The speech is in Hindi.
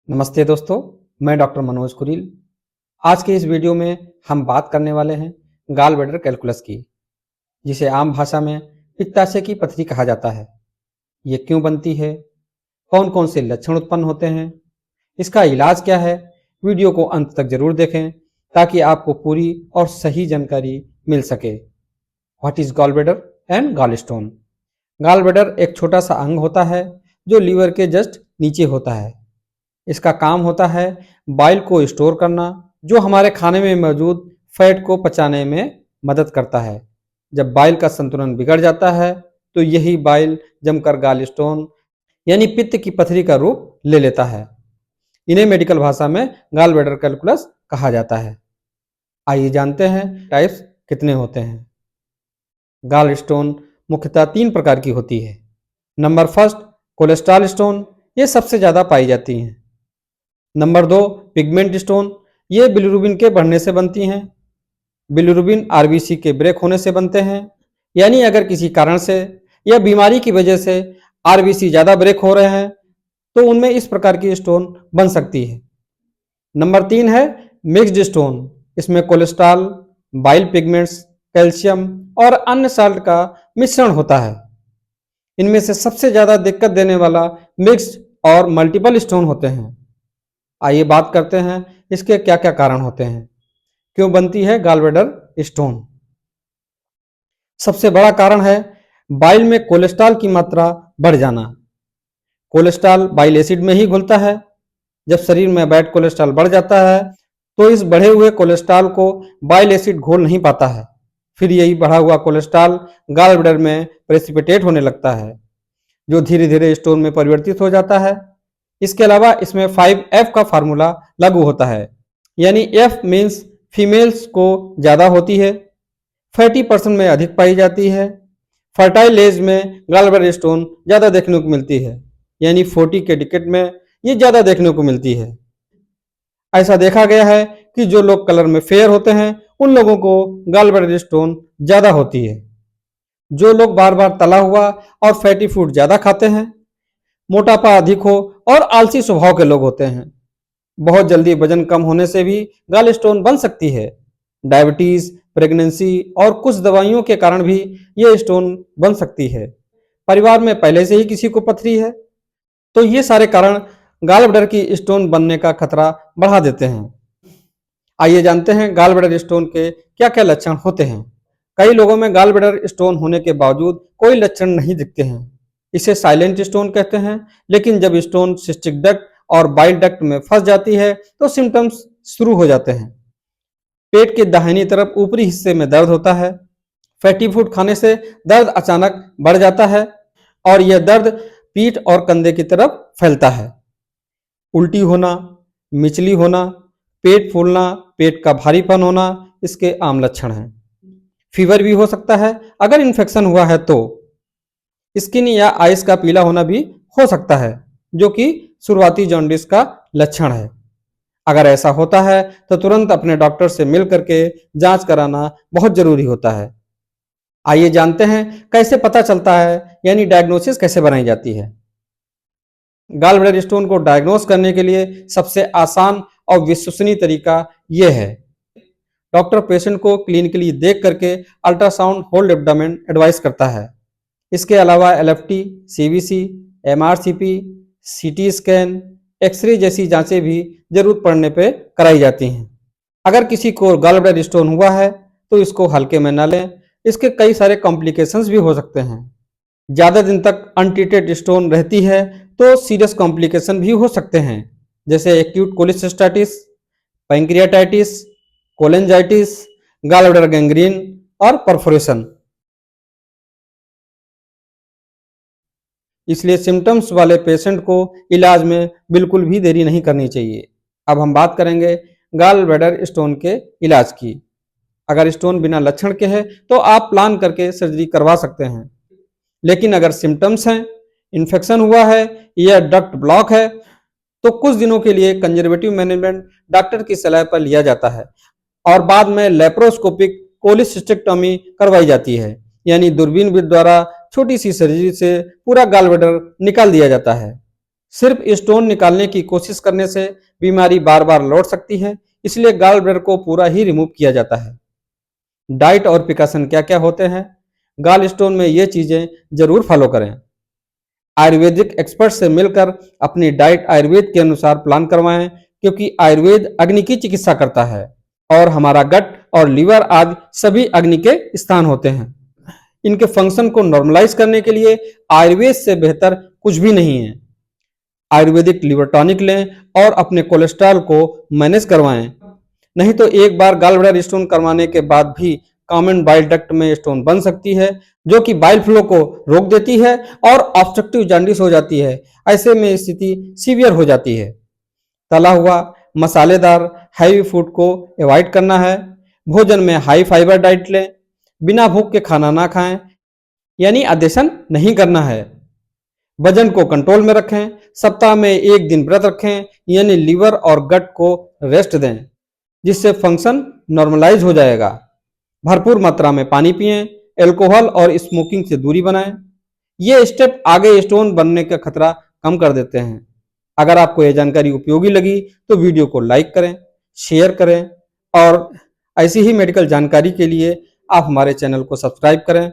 नमस्ते दोस्तों, मैं डॉक्टर मनोज कुरील। आज के इस वीडियो में हम बात करने वाले हैं गॉल ब्लैडर कैलकुलस की, जिसे आम भाषा में पित्ताशय की पथरी कहा जाता है। ये क्यों बनती है, कौन कौन से लक्षण उत्पन्न होते हैं, इसका इलाज क्या है। वीडियो को अंत तक जरूर देखें ताकि आपको पूरी और सही जानकारी मिल सके। What is gall bladder and gall stone? Gall bladder एक छोटा सा अंग होता है जो लीवर के जस्ट नीचे होता है। इसका काम होता है बाइल को स्टोर करना, जो हमारे खाने में मौजूद फैट को पचाने में मदद करता है। जब बाइल का संतुलन बिगड़ जाता है तो यही बाइल जमकर गॉल स्टोन यानी पित्त की पथरी का रूप ले लेता है। इन्हें मेडिकल भाषा में गॉल ब्लैडर कैलकुलस कहा जाता है। आइए जानते हैं टाइप्स कितने होते हैं। गॉल स्टोन मुख्यतः 3 प्रकार की होती है। नंबर फर्स्ट, कोलेस्ट्रॉल स्टोन, ये सबसे ज्यादा पाई जाती हैं। नंबर 2, पिगमेंट स्टोन, ये बिलिरुबिन के बढ़ने से बनती हैं। बिलिरुबिन आरबीसी के ब्रेक होने से बनते हैं, यानी अगर किसी कारण से या बीमारी की वजह से आरबीसी ज्यादा ब्रेक हो रहे हैं तो उनमें इस प्रकार की स्टोन बन सकती है। नंबर 3 है मिक्स्ड स्टोन। इसमें कोलेस्ट्रॉल, बाइल पिगमेंट्स, कैल्शियम और अन्य साल्ट का मिश्रण होता है। इनमें से सबसे ज्यादा दिक्कत देने वाला मिक्स्ड और मल्टीपल स्टोन होते हैं। आइए बात करते हैं इसके क्या क्या कारण होते हैं, क्यों बनती है गॉल ब्लैडर स्टोन। सबसे बड़ा कारण है बाइल में कोलेस्ट्रॉल की मात्रा बढ़ जाना। कोलेस्ट्रॉल बाइल एसिड में ही घुलता है। जब शरीर में बैड कोलेस्ट्रॉल बढ़ जाता है तो इस बढ़े हुए कोलेस्ट्रॉल को बाइल एसिड घोल नहीं पाता है। फिर यही बढ़ा हुआ कोलेस्ट्रॉल गॉल ब्लैडर में प्रेसिपिटेट होने लगता है, जो धीरे धीरे स्टोन में परिवर्तित हो जाता है। इसके अलावा इसमें 5F का फार्मूला लागू होता है, यानी F मीन्स फीमेल्स को ज्यादा होती है, फैटी पर्सन में अधिक पाई जाती है, फर्टाइल एज में गॉल ब्लैडर स्टोन ज्यादा देखने को मिलती है, यानी 40 के डिकेड में ये ज्यादा देखने को मिलती है। ऐसा देखा गया है कि जो लोग कलर में फेयर होते हैं उन लोगों को गॉल ब्लैडर स्टोन ज्यादा होती है। जो लोग बार बार तला हुआ और फैटी फूड ज्यादा खाते हैं, मोटापा अधिक हो और आलसी स्वभाव के लोग होते हैं, बहुत जल्दी वजन कम होने से भी गॉल स्टोन बन सकती है। डायबिटीज, प्रेगनेंसी और कुछ दवाइयों के कारण भी ये स्टोन बन सकती है। परिवार में पहले से ही किसी को पथरी है तो ये सारे कारण गॉल ब्लैडर की स्टोन बनने का खतरा बढ़ा देते हैं। आइए जानते हैं गॉल ब्लैडर स्टोन के क्या क्या लक्षण होते हैं। कई लोगों में गॉल ब्लैडर स्टोन होने के बावजूद कोई लक्षण नहीं दिखते हैं। इसे साइलेंट स्टोन कहते हैं, लेकिन जब स्टोन सिस्टिक डक्ट और बाइल डक्ट में फंस जाती है तो सिम्टम्स शुरू हो जाते हैं। पेट के दाहिनी तरफ ऊपरी हिस्से में दर्द होता है। फैटी फूड खाने से दर्द अचानक बढ़ जाता है और यह दर्द पीठ और कंधे की तरफ फैलता है। उल्टी होना, मिचली होना, पेट फूलना, पेट का भारीपन होना इसके आम लक्षण हैं। फीवर भी हो सकता है अगर इन्फेक्शन हुआ है तो। स्किन या आइस का पीला होना भी हो सकता है, जो कि शुरुआती जॉन्डिस का लक्षण है। अगर ऐसा होता है तो तुरंत अपने डॉक्टर से मिल करके जांच कराना बहुत जरूरी होता है। आइए जानते हैं कैसे पता चलता है, यानी डायग्नोसिस कैसे बनाई जाती है। गॉल ब्लैडर स्टोन को डायग्नोस करने के लिए सबसे आसान और विश्वसनीय तरीका यह है, डॉक्टर पेशेंट को क्लिनिकली देख करके अल्ट्रासाउंड होल एब्डोमेन एडवाइस करता है। इसके अलावा LFT, CBC, MRCP, CT scan, x ray जैसी जांचें भी जरूरत पड़ने पे कराई जाती हैं। अगर किसी को गॉल ब्लैडर स्टोन हुआ है तो इसको हल्के में न लें, इसके कई सारे कॉम्प्लिकेशंस भी हो सकते हैं। ज़्यादा दिन तक अनट्रीटेड स्टोन रहती है तो सीरियस कॉम्प्लिकेशन भी हो सकते हैं, जैसे acute cholecystitis, pancreatitis, cholangitis, gall bladder gangrene और परफोरेशन। इसलिए सिम्टम्स वाले पेशेंट को इलाज में बिल्कुल भी देरी नहीं करनी चाहिए। अब हम बात करेंगे गॉल ब्लैडर स्टोन के इलाज की। अगर स्टोन बिना लक्षण के है तो आप प्लान करके सर्जरी करवा सकते हैं, लेकिन अगर सिम्टम्स हैं, इन्फेक्शन हुआ है या डक्ट ब्लॉक है तो कुछ दिनों के लिए कंजर्वेटिव मैनेजमेंट डॉक्टर की सलाह पर लिया जाता है और बाद में लेप्रोस्कोपिक कोलिसिस्टेक्टोमी करवाई जाती है, यानी दूरबीन विधि द्वारा छोटी सी सर्जरी से पूरा गॉल ब्लैडर निकाल दिया जाता है। सिर्फ स्टोन निकालने की कोशिश करने से बीमारी बार बार लौट सकती है, इसलिए गॉल ब्लैडर को पूरा ही रिमूव किया जाता है। डाइट और प्रिकॉशन क्या क्या होते हैं? गॉल स्टोन में ये चीजें जरूर फॉलो करें। आयुर्वेदिक एक्सपर्ट से मिलकर अपनी डाइट आयुर्वेद के अनुसार प्लान करवाएं, क्योंकि आयुर्वेद अग्नि की चिकित्सा करता है और हमारा गट और लीवर आदि सभी अग्नि के स्थान होते हैं। इनके फंक्शन को नॉर्मलाइज करने के लिए आयुर्वेद से बेहतर कुछ भी नहीं है। आयुर्वेदिक लिवर टॉनिक लें और अपने कोलेस्ट्रॉल को मैनेज करवाएं। नहीं तो एक बार गॉल ब्लैडर स्टोन करवाने के बाद भी कॉमन बाइल डक्ट में स्टोन बन सकती है, जो कि बाइल फ्लो को रोक देती है और ऑब्स्ट्रक्टिव जॉन्डिस हो जाती है। ऐसे में स्थिति सीवियर हो जाती है। तला हुआ, मसालेदार, हैवी फूड को अवॉइड करना है। भोजन में हाई फाइबर डाइट लें। बिना भूख के खाना ना खाएं, यानी अध्यशन नहीं करना है। वजन को कंट्रोल में रखें। सप्ताह में एक दिन व्रत रखें, यानी लीवर और गट को रेस्ट दें, जिससे फंक्शन नॉर्मलाइज हो जाएगा। भरपूर मात्रा में पानी पिएं। अल्कोहल और स्मोकिंग से दूरी बनाएं। ये स्टेप आगे स्टोन बनने का खतरा कम कर देते हैं। अगर आपको यह जानकारी उपयोगी लगी तो वीडियो को लाइक करें, शेयर करें और ऐसी ही मेडिकल जानकारी के लिए आप हमारे चैनल को सब्सक्राइब करें।